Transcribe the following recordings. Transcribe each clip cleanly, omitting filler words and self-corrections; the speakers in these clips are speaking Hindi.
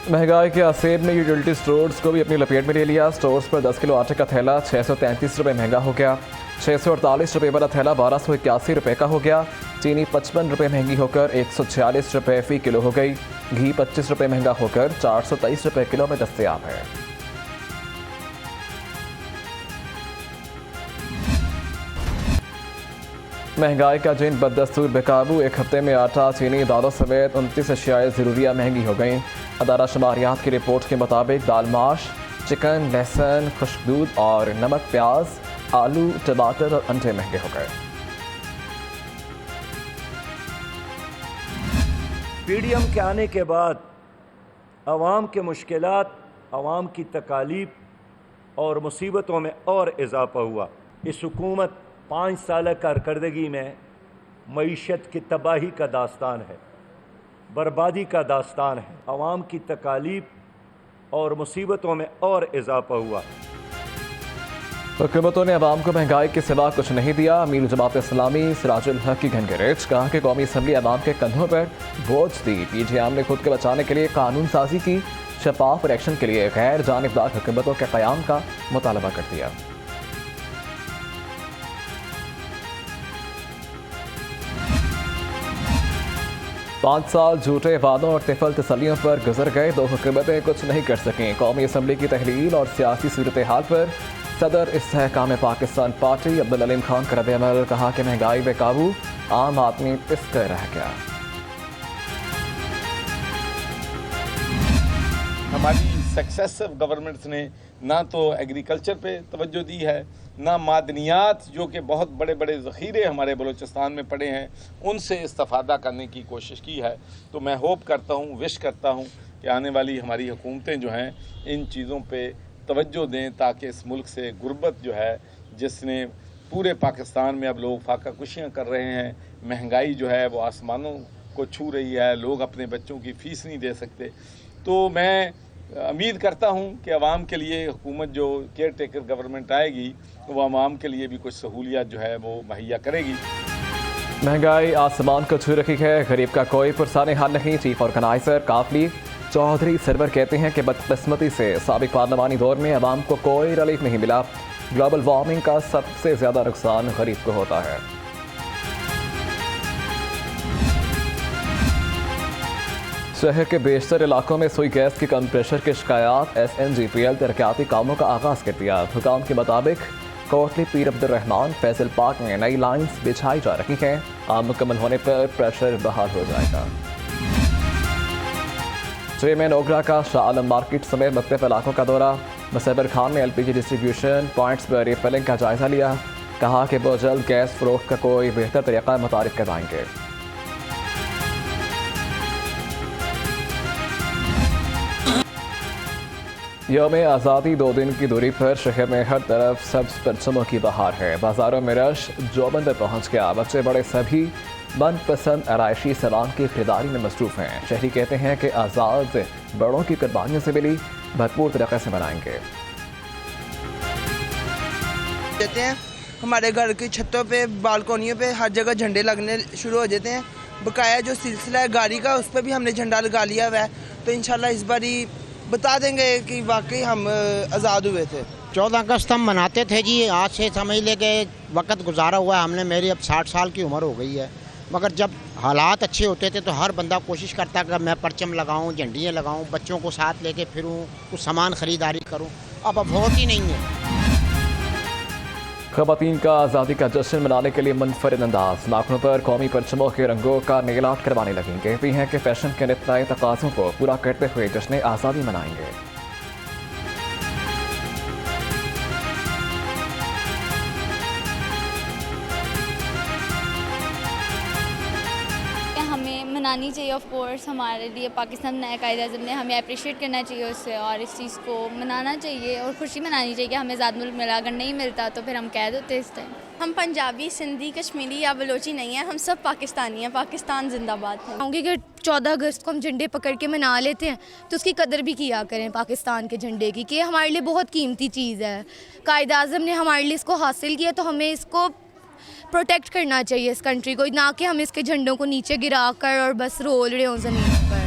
महंगाई के आसेब में यूटिलिटी स्टोर्स को भी अपनी लपेट में ले लिया। स्टोर्स पर 10 किलो आटे का थैला 633 रुपये महंगा हो गया। 648 रुपये वाला थैला 1281 रुपये का हो गया। चीनी 55 रुपये महंगी होकर 146 रुपये फ़ी किलो हो गई। घी 25 रुपये महंगा होकर 423 रुपये किलो में दस्तयाब है। महंगाई का जिन बददस्तूर बेकाबू, एक हफ्ते में आटा, चीनी, दालों समेत 29 अशियाए ज़रूरिया महंगी हो गई। अदारा शुमारियात की रिपोर्ट के मुताबिक दाल, माश, चिकन, लहसुन, खुश्क दूध और नमक, प्याज, आलू, टमाटर और अंडे महंगे हो गए। पीडीएम के आने के बाद आवाम के मुश्किलात, आवाम की तकालीफ और मुसीबतों में और इजाफा हुआ। इस हुकूमत 5 साल कारकर्दगी में मईशत की तबाही का दास्तान है, बर्बादी का दास्तान है। आवाम की तकालीफ और मुसीबतों में और इजाफा हुआ। हुकूमतों ने अवाम को महंगाई के सिवा कुछ नहीं दिया। अमीर जमात इस्लामी सिराजुल हक की घनघरेट, कहा कि कौमी असम्बली अवाम के कंधों पर बोझ दी। पीजीआईएम ने खुद को बचाने के लिए कानून साजी की। शफाफ इलेक्शन के लिए गैर जानिबदार हुकूमतों के क़याम का मुतालबा कर दिया। पाँच साल झूठे वादों और तिफल तसलियों पर गुजर गए। दो हुकूमतें कुछ नहीं कर सकें। कौमी असम्बली की तहलील और सियासी सूरत हाल पर सदर इस्तेहकाम पाकिस्तान पार्टी अब्दुल अलीम खान का रद्द-ए-अमल, कहा कि महंगाई बेकाबू, आम आदमी पिस कर रह गया। हमारी सक्सेसिव गवर्नमेंट्स ने ना तो एग्रीकल्चर पे तवज्जो दी है, ना मादनियात जो कि बहुत बड़े बड़े ज़ख़ीरे हमारे बलूचिस्तान में पड़े हैं उनसे इस्तिफ़ादा करने की कोशिश की है। तो मैं होप करता हूँ, विश करता हूँ कि आने वाली हमारी हुकूमतें जो हैं इन चीज़ों पे तवज्जो दें, ताकि इस मुल्क से गुर्बत जो है, जिसने पूरे पाकिस्तान में अब लोग फाका कुशियाँ कर रहे हैं, महंगाई जो है वो आसमानों को छू रही है, लोग अपने बच्चों की फ़ीस नहीं दे सकते। तो मैं उम्मीद करता हूँ कि आवाम के लिए हुकूमत जो केयर टेकर गवर्नमेंट आएगी वो आवाम के लिए भी कुछ सहूलियत जो है वो मुहैया करेगी। महंगाई आसमान को छू रही है, गरीब का कोई पुरसाने हाल नहीं। चीफ ऑर्गेनाइजर काफली चौधरी सरवर कहते हैं कि बदकिस्मती से साबिक पार्लिमानी दौर में आवाम को कोई रिलीफ नहीं मिला। ग्लोबल वार्मिंग का सबसे ज़्यादा नुकसान गरीब को होता है। शहर के बेशतर इलाकों में सुई गैस की कम प्रेशर की शिकायत। SNGPL तरक्याती कामों का आगाज़ कर दिया। हुकाम के मुताबिक कोटली पीर अब्दुर्रहमान फैसल पार्क में नई लाइन्स बिछाई जा रही हैं। काम मुकम्मल होने पर प्रेशर बहाल हो जाएगा। चेयरमैन ओगरा का शाह आलम मार्केट समेत मुख्तलिफ इलाकों का दौरा। मुसव्वर खान ने LPG डिस्ट्रीब्यूशन पॉइंट्स पर रिफिलिंग का जायजा लिया। कहा कि वो जल्द गैस फरोख्त का कोई बेहतर तरीका मुतारिफ करवाएंगे। यौम आज़ादी 2 दिन की दूरी पर शहर में हर तरफ सब्ज परचमों की बहार है। बाजारों में रश जोबंद पहुँच गया। बच्चे बड़े सभी मनपसंद आराइशी सामान की खरीदारी में मसरूफ़ हैं। शहरी कहते हैं कि आज़ाद बड़ों की कुर्बानियों से मिली भरपूर तरीके से मनाएंगे। देते हैं हमारे घर की छतों पे, बालकोनियों पे हर जगह झंडे लगने शुरू हो जाते हैं। बकाया जो सिलसिला है गाड़ी का, उस पर भी हमने झंडा लगा लिया हुआ है। तो इंशाल्लाह इस बार ही बता देंगे कि वाकई हम आज़ाद हुए थे। 14 अगस्त हम मनाते थे जी। आज से समझ ले के वक्त गुजारा हुआ है हमने। मेरी अब 60 साल की उम्र हो गई है, मगर जब हालात अच्छे होते थे तो हर बंदा कोशिश करता कि मैं परचम लगाऊं, झंडियाँ लगाऊं, बच्चों को साथ लेके फिरूं, कुछ सामान ख़रीदारी करूं। अब होती ही नहीं है। ख़वातीन का आज़ादी का जश्न मनाने के लिए मुनफरिद अंदाज। नाखूनों पर कौमी परचमों के रंगों का नेल आर्ट करवाने लगेंगे। कहती हैं कि फैशन के नित नए तकाज़ों को पूरा करते हुए जश्न आज़ादी मनाएंगे। हमें मनानी चाहिए ऑफ कोर्स। हमारे लिए पाकिस्तान नया कायद-ए-आज़म ने हमें अप्रिशिएट करना चाहिए उससे, और इस चीज़ को मनाना चाहिए और खुशी मनानी चाहिए कि हमें आज़ाद मुल्क मिला। अगर नहीं मिलता तो फिर हम कैद होते इस टाइम। हम पंजाबी, सिंधी, कश्मीरी या बलोची नहीं है, हम सब पाकिस्तानी हैं। पाकिस्तान जिंदाबाद है। कहूँगी कि 14 अगस्त को हम झंडे पकड़ के मना लेते हैं तो उसकी कदर भी किया करें पाकिस्तान के झंडे की, कि हमारे लिए बहुत कीमती चीज़ है। कायद-ए-आज़म ने हमारे लिए इसको हासिल किया तो हमें इसको प्रोटेक्ट करना चाहिए इस कंट्री को, ना कि हम इसके झंडों को नीचे गिरा कर और बस रोल रहे हों ज़मीन पर।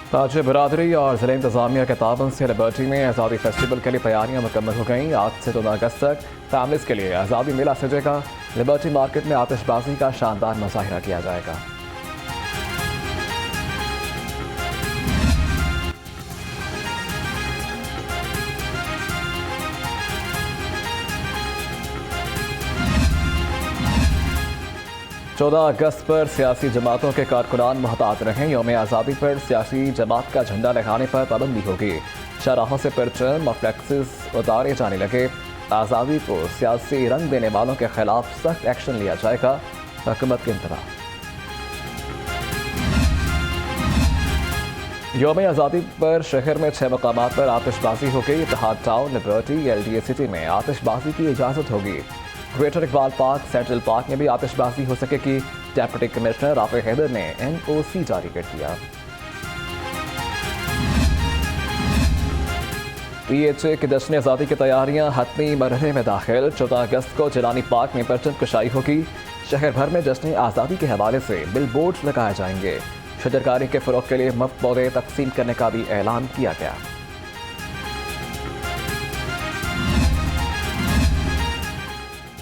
ताज बरादरी और ज़िला इंतज़ामिया के ताबन से लिबर्टी में आज़ादी फेस्टिवल के लिए तैयारियां मुकम्मल हो गईं। आज से 14 अगस्त तक फैमिलीज़ के लिए आज़ादी मेला सजेगा। लिबर्टी मार्केट में आतिशबाजी का शानदार मुजाहिरा किया जाएगा। चौदह अगस्त पर सियासी जमातों के कारकुनान मोहतात रहें। यौम आज़ादी पर सियासी जमात का झंडा लगाने पर पाबंदी होगी। शाहराहों से परचम और फ्लैक्सेस उतारे जाने लगे। आज़ादी को सियासी रंग देने वालों के खिलाफ सख्त एक्शन लिया जाएगा। हुकूमत के इंतबाह। यौम आज़ादी पर शहर में 6 मकामात पर आतिशबाजी हो गई। इत्तेहाद टाउन, लिबर्टी, LDA सिटी में आतिशबाजी की इजाज़त होगी। Greater Iqbal park, central park में भी आतिशबाजी हो सकेगी। डेप्यूटी कमिश्नर राफे हैदर ने NOC जारी कर दिया। PHA की जश्न आज़ादी की तैयारियां हतमी मरहले में दाखिल। 14 अगस्त को जिलानी पार्क में परचम कुशाई होगी। शहर भर में जश्न आज़ादी के हवाले से बिल बोर्ड लगाए जाएंगे। शजरकारी के फ़रोग़ के लिए मुफ्त पौधे तकसीम करने का भी ऐलान किया गया।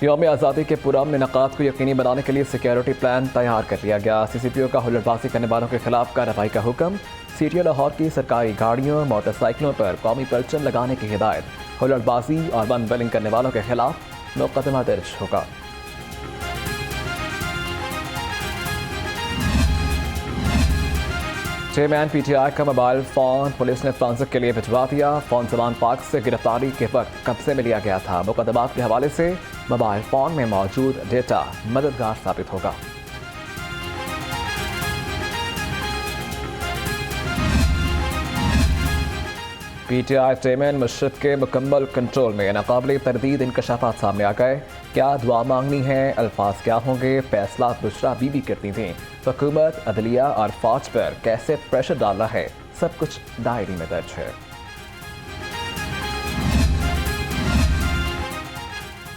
यौम आज़ादी के पुरअमन इनेकाद को यकीनी बनाने के लिए सिक्योरिटी प्लान तैयार कर लिया गया। CCPO का हुल्लड़बाजी करने वालों के खिलाफ कार्रवाई का हुक्म। CTO लाहौर की सरकारी गाड़ियों, मोटरसाइकिलों पर कौमी परचम लगाने की हिदायत। हुल्लड़बाजी और वन बिलिंग करने वालों के खिलाफ मुकदमा दर्ज होगा। चेयरमैन PTI का मोबाइल फ़ोन पुलिस ने फॉरेंसिक के लिए भिजवा दिया। फ़ोन जवान पार्क से गिरफ्तारी के वक्त कब्जे में लिया गया था। मुकदमात के हवाले से मोबाइल फ़ोन में मौजूद डेटा मददगार साबित होगा। PTI चेयरमैन मुशर्रफ के मुकम्मल कंट्रोल में नाकाबिल तरदीद इंकशाफात सामने आ गए। क्या दुआ मांगनी है, अल्फाज क्या होंगे, फैसला बुशरा बीबी करती थी। हुकूमत, अदलिया और फौज पर कैसे प्रेशर डालना है, सब कुछ डायरी में दर्ज है।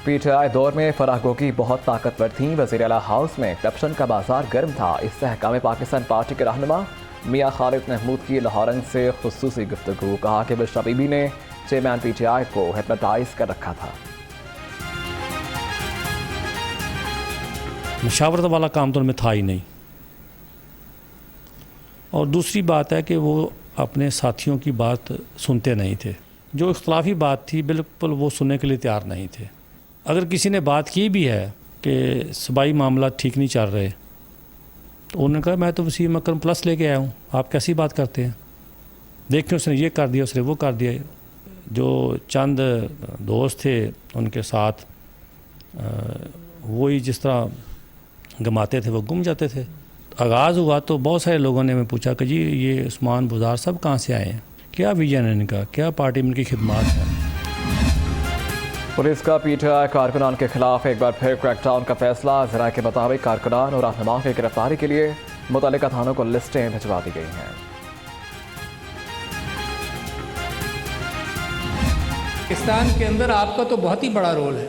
PTI दौर में फराह गोगी बहुत ताकतवर थी। वज़ीर आला हाउस में करप्शन का बाजार गर्म था। इससे हकाम पाकिस्तान पार्टी के रहनुमा मियाँ खालिद महमूद की लाहौरंग से खुसूसी गुफ्तगू। कहा कि बुशरा बीबी ने चेयरमैन PTI को हिप्नोटाइज कर रखा था। मुशावरत वाला काम तो उनमें था ही नहीं। और दूसरी बात है कि वो अपने साथियों की बात सुनते नहीं थे। जो इख्तलाफी बात थी बिल्कुल वो सुनने के लिए तैयार नहीं थे। अगर किसी ने बात की भी है कि सूबाई मामला ठीक नहीं चल रहे, तो उन्होंने कहा मैं तो वसीम अकरम प्लस लेके आया हूँ, आप कैसी बात करते हैं। देखिए उसने ये कर दिया, उसने वो कर दिया। जो चंद दोस्त थे उनके साथ वही जिस तरह गमाते थे वो गुम जाते थे। आगाज़ हुआ तो बहुत सारे लोगों ने मैं पूछा कि जी ये उस्मान बुज़ार सब कहाँ से आए हैं, क्या विजन है इनका, क्या पार्टी में इनकी खिदमत है। पुलिस का PTI कारकुनान के खिलाफ एक बार फिर क्रैकडाउन का फैसला। ज़राए के मुताबिक कारकुनान और रहनुमाओं की गिरफ्तारी के लिए मुतल्लिका थानों को लिस्टें भिजवा दी गई हैं। पाकिस्तान के अंदर आपका तो बहुत ही बड़ा रोल है।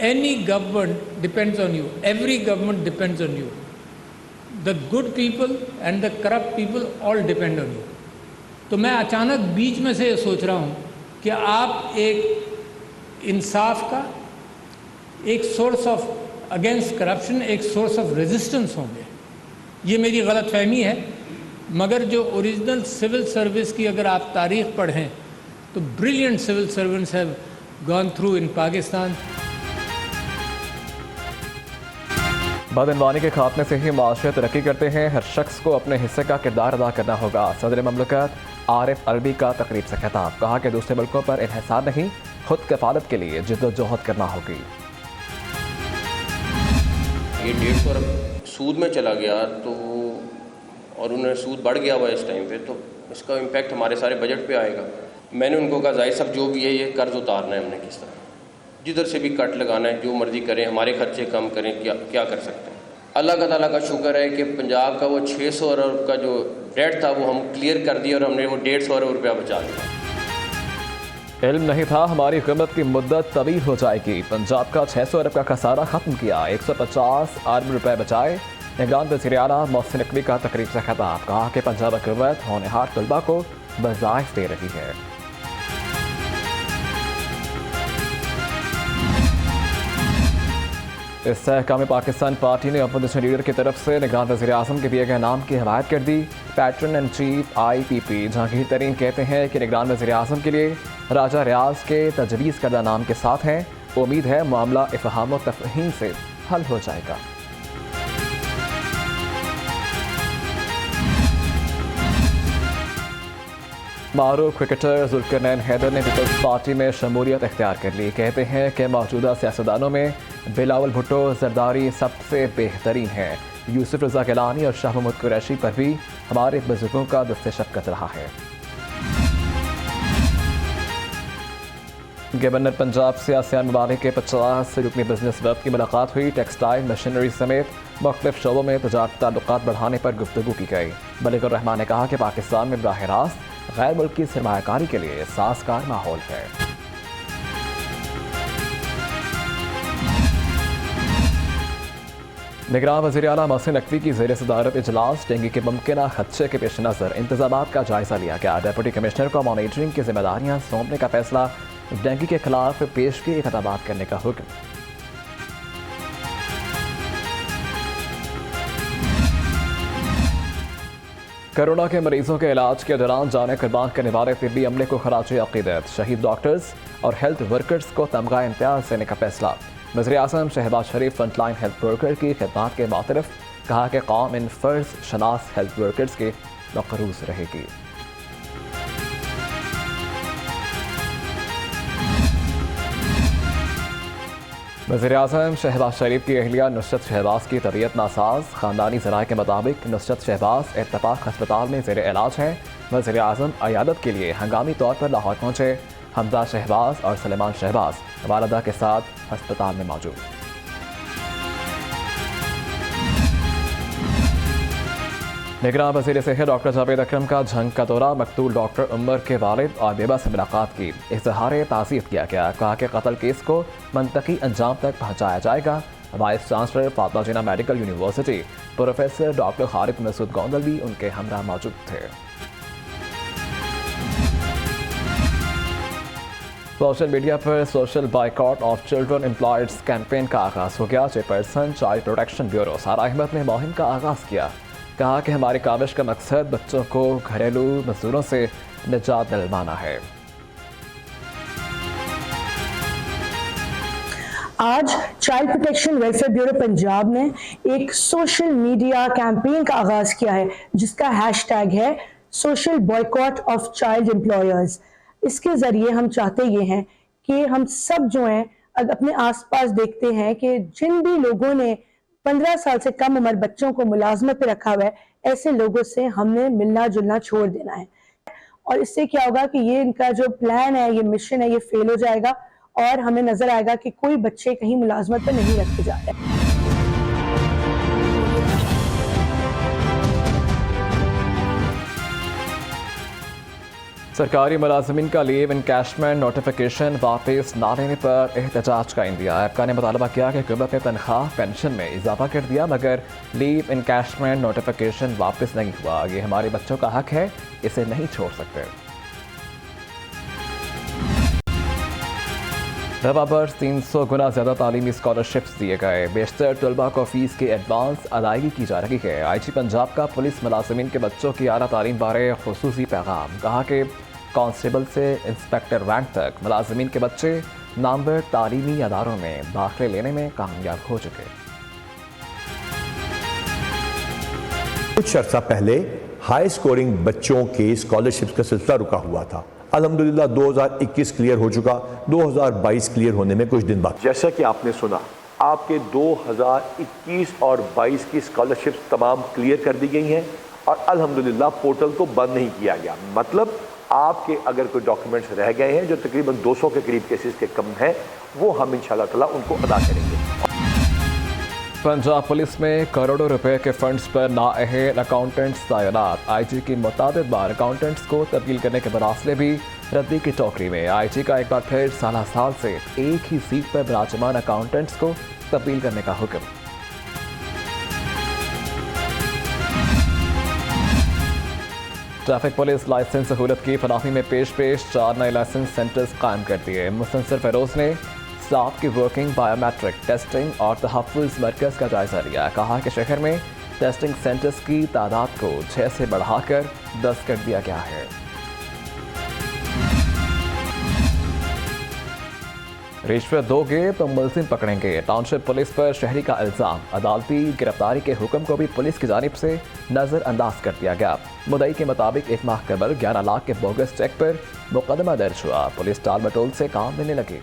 Any government depends on you, every government depends on you. The good people and the corrupt people all depend on you. तो मैं अचानक बीच में से ये सोच रहा हूँ कि आप एक इंसाफ का एक सोर्स ऑफ अगेंस्ट करप्शन, एक सोर्स ऑफ रेजिस्टेंस होंगे। ये मेरी गलत फहमी है, मगर जो ओरिजिनल सिविल सर्विस की अगर आप तारीख़ पढ़ें तो brilliant civil servants have gone through in Pakistan. बदअनवानी के खात्मे से ही माशरे तरक्की करते हैं। हर शख्स को अपने हिस्से का किरदार अदा करना होगा। सदर ममलकत आरिफ अलवी का तकरीब से खिताब। कहा कि दूसरे मुल्कों पर इन्हिसार नहीं, खुद कफालत के लिए जिद्दोजहद करना होगी। ये 150 अरब सूद में चला गया तो और उन्हें सूद बढ़ गया हुआ इस टाइम पे, तो इसका इम्पैक्ट हमारे सारे बजट पे आएगा। मैंने उनको कहा जाहिर साहब जो भी है ये कर्ज उतारना है हमने, किस तरह जिधर से भी कट लगाना है, जो मर्जी करें, हमारे खर्चे कम करें, क्या कर सकते हैं। अल्लाह ताला का शुक्र है कि पंजाब का वो 600 अरब का जो डेट था वो हम क्लियर कर दिया और हमने वो 150 अरब रुपया बचा लिया। इल्म नहीं था हमारी हुकूमत की मुद्दत तवील हो जाएगी। पंजाब का 600 अरब का खसारा खत्म किया, 150 अरब रुपए बचाए। निगरान वज़ीर आला मोहसिन नकवी का तकरीब से खिताब, कहा कि पंजाब हुकूमत होनहार तलबा को वज़ाइफ दे रही है। इस्तेहकाम पाकिस्तान पार्टी ने अपोजिशन लीडर की तरफ से निगरान वज़ीर आज़म के दिए गए नाम की हिमायत कर दी। Patron and chief IPP Jahangir Tareen कहते हैं कि निगरान वज़ीर आज़म के लिए राजा रियाज के तजवीज़ करदा नाम के साथ हैं। उम्मीद है मामला इफ़हाम व तफ़हीम से हल हो जाएगा। मारूफ क्रिकेटर जुल्करनैन हैदर ने पीपल्स पार्टी में शमूलियत इख्तियार कर ली। कहते हैं कि मौजूदा सियासतदानों में बिलावल भुट्टो जरदारी सबसे बेहतरीन है। यूसुफ रज़ा गिलानी और शाह महमूद कुरैशी पर भी हमारे बुजुर्गों का दस्ते शफ़क़त रहा है। गवर्नर पंजाब से आसियान ममालिक के 50 रुकनी बिजनेस वर्क की मुलाकात हुई। टेक्सटाइल, मशीनरी समेत मुख्तलिफ शोबों में तजारती ताल्लुकात बढ़ाने पर गुफ्तगू की गई। मलिकुर रहमान ने कहा कि पाकिस्तान में बराह रास्त गैर मुल्की सरमायाकारी के लिए साजगार माहौल है। निगरान वज़ीर आला मोहसिन नकवी की ज़ेर सदारत इजलास डेंगू के मुमकिन खदशे के पेश नज़र इंतजामात का जायजा लिया गया। डिप्टी कमिश्नर को मॉनिटरिंग की जिम्मेदारियां सौंपने का फैसला, डेंगू के खिलाफ पेशगी इक़दामात करने का हुक्म। कोरोना के मरीजों के इलाज के दौरान जाने कुर्बान करने वाले तिब्बी अमले को खराज अक़ीदत, शहीद डॉक्टर्स और हेल्थ वर्कर्स को तमगा इम्तियाज देने का फैसला। वज़ीर आज़म शहबाज शरीफ फ्रंटलाइन हेल्थ वर्कर की खिदमत के मुतरफ, कहा कि कौम इन फ़र्ज शनास हेल्थ वर्कर्स के मक़रूज़ रहेगी। वज़ीर आज़म शहबाज शरीफ की अहलिया नुसरत शहबाज की तबीयत नासाज। ख़ानदानी ज़राए के मुताबिक नुसरत शहबाज इत्तफ़ाक़ अस्पताल में ज़ेर इलाज हैं। वज़ीर आज़म अयादत के लिए हंगामी तौर पर लाहौर पहुँचे। हमजा शहबाज और सलेमान शहबाज वालदा के साथ अस्पताल में मौजूद। निगरान वज़ीर सेहत डॉक्टर जावेद अकरम का झंग का दौरा, मकतूल डॉक्टर उमर के वालिद और बेबा से मुलाकात की। इज़हार ताज़ियत किया गया, कहा कि कत्ल केस को मंतकी अंजाम तक पहुँचाया जाएगा। Vice chancellor Fatima Jinnah medical university professor doctor Khalid Masood Gondal भी उनके हमरा मौजूद थे। सोशल मीडिया पर social boycott of children employeds campaign का आगाज़ हो गया। चेयरपर्सन चाइल्ड प्रोटेक्शन ब्यूरो सारा अहमद ने मुहिम का आगाज़ किया। कहा कि हमारी काविश का मकसद बच्चों को घरेलू मजदूरों से निजात दिलवाना है। आज child protection welfare bureau Punjab ने एक सोशल मीडिया कैंपेन का आगाज किया है, जिसका हैशटैग है social boycott of child employers. इसके जरिए हम चाहते ये हैं कि हम सब जो हैं अपने आसपास देखते हैं कि जिन भी लोगों ने 15 साल से कम उम्र बच्चों को मुलाजमत पे रखा हुआ है, ऐसे लोगों से हमने मिलना जुलना छोड़ देना है। और इससे क्या होगा कि ये इनका जो प्लान है, ये मिशन है, ये फेल हो जाएगा और हमें नजर आएगा कि कोई बच्चे कहीं मुलाजमत पे नहीं रखे जा रहे। सरकारी मुलाजमीन का लीव इनकैशमेंट नोटिफिकेशन वापस ना लेने पर एहतजाज का इंदिया। ऐपका ने मुतालबा किया कि हुकूमत ने तनख्वाह पेंशन में इजाफा कर दिया, मगर लीव इनकैशमेंट नोटिफिकेशन वापस नहीं हुआ। ये हमारे बच्चों का हक है, इसे नहीं छोड़ सकते। दवा पर 300 गुना ज़्यादा तालीमी स्कॉलरशिप्स दिए गए। बेशतर तलबा को फीस की एडवांस अदायगी की जा रही है। IG पंजाब का पुलिस मुलाजमीन के बच्चों की आला तालीम बारे खुसूसी पैगाम, कहा कि कांस्टेबल से इंस्पेक्टर रैंक तक मुलाजमीन के बच्चे नामवर तालीमी अदारों में दाखिले लेने में कामयाब हो चुके। कुछ अर्सा पहले हाई स्कोरिंग बच्चों के स्कॉलरशिप का सिलसिला रुका हुआ था। अल्हम्दुलिल्लाह 2021 क्लियर हो चुका, 2022 क्लियर होने में कुछ दिन बाद। जैसा कि आपने सुना, आपके 2021 और 22 की स्कॉलरशिप्स तमाम क्लियर कर दी गई हैं और अल्हम्दुलिल्लाह पोर्टल को बंद नहीं किया गया। मतलब आपके अगर कोई डॉक्यूमेंट्स रह गए हैं जो तकरीबन 200 के करीब केसेस के कम हैं, वो हम इंशाल्लाह ताला उनको अदा करेंगे। पंजाब पुलिस में करोड़ों रुपए के फंड्स पर नाअहल अकाउंटेंट्स तैनात। IG की मुताबिक बार अकाउंटेंट्स को तब्दील करने के मरासले भी रद्दी की टोकरी में। IG का एक बार फिर साल से एक ही सीट पर विराजमान अकाउंटेंट्स को तब्दील करने का हुक्म। ट्रैफिक पुलिस लाइसेंस सहूलत की फराहमी में पेश 4 नए लाइसेंस सेंटर्स कायम कर दिए। मुस्तनसर फेरोज ने स्टाफ की वर्किंग, बायोमेट्रिक टेस्टिंग और तहफ़्फ़ुज़ मरकज़ का जायज़ा लिया। कहा कि शहर में टेस्टिंग सेंटर्स की तादाद को 6 से बढ़ाकर 10 कर दिया गया है। रिश्वत दोगे तो मुलजिम पकड़ेंगे, टाउनशिप पुलिस पर शहरी का इल्ज़ाम। अदालती गिरफ्तारी के हुक्म को भी पुलिस की जानिब से नज़रअंदाज कर दिया गया। मुदई के मुताबिक 1 माह कबल 11 लाख के बोगस चेक पर मुकदमा दर्ज हुआ। पुलिस टाल मटोल से काम लेने लगी।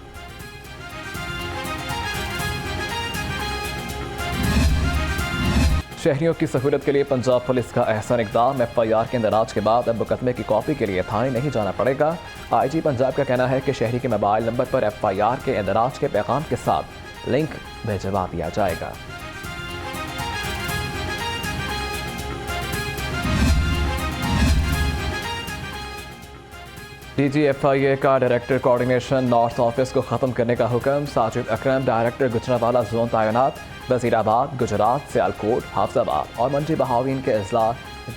शहरियों की सहूलत के लिए पंजाब पुलिस का अहसन इक़दाम। FIR के इंदराज के बाद अब मुकदमे की कॉपी के लिए थाने नहीं जाना पड़ेगा। IG पंजाब का कहना है कि शहरी के मोबाइल नंबर पर FIR के इंदराज के पैगाम के साथ लिंक भेजवा दिया जाएगा। DGFIA का डायरेक्टर कोऑर्डिनेशन नॉर्थ ऑफिस को ख़त्म करने का हुक्म। साजिद अकरम डायरेक्टर गुजरावाला जोन तैनात। वज़ीराबाद, गुजरात, सियालकोट, हाफजाबाद और मंडी बहावीन के अजला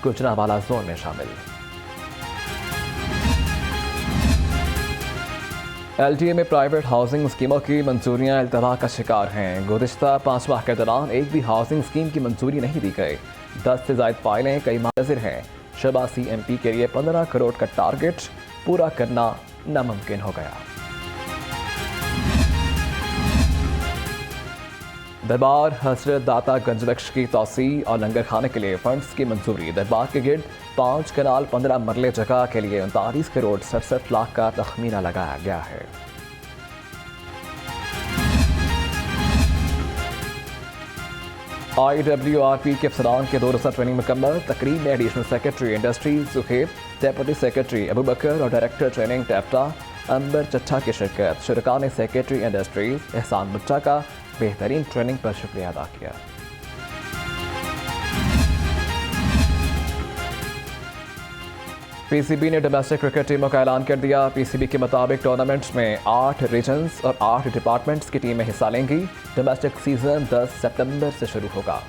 गुजरावाला जोन में शामिल। LTA में प्राइवेट हाउसिंग स्कीमों की मंजूरियां इल्तवा का शिकार हैं। गुज़िश्ता 5 माह के दौरान एक भी हाउसिंग स्कीम की मंजूरी नहीं दी गई। 10 से ज़ायद फाइलें कई मंतज़िर हैं। शहबाज CMP के लिए 15 करोड़ का टारगेट पूरा करना नामुमकिन हो गया। दरबार हजरत दाता गंजबख्श की तोसी और लंगर खाने के लिए फंड्स की मंजूरी। दरबार के गिर्द 5 कनाल 15 मरले जगह के लिए 39 करोड़ 67 लाख का तखमीना लगाया गया है। IWRP के अफसरान के 2 रोज़ा ट्रेनिंग मुकम्मल। तकरीब में additional secretary industries Suhaib, deputy secretary Abu Bakar और डायरेक्टर ट्रेनिंग टैफ्टा अंबर चट्ठा की शिरकत। शुरका ने सेक्रेटरी इंडस्ट्रीज एहसान बुट्टा का बेहतरीन ट्रेनिंग पर शुक्रिया अदा किया। PCB ने डोमेस्टिक क्रिकेट टीमों का ऐलान कर दिया। PCB के मुताबिक टूर्नामेंट्स में 8 रीजन्स और 8 डिपार्टमेंट्स की टीमें हिस्सा लेंगी। डोमेस्टिक सीजन 10 सितंबर से शुरू होगा।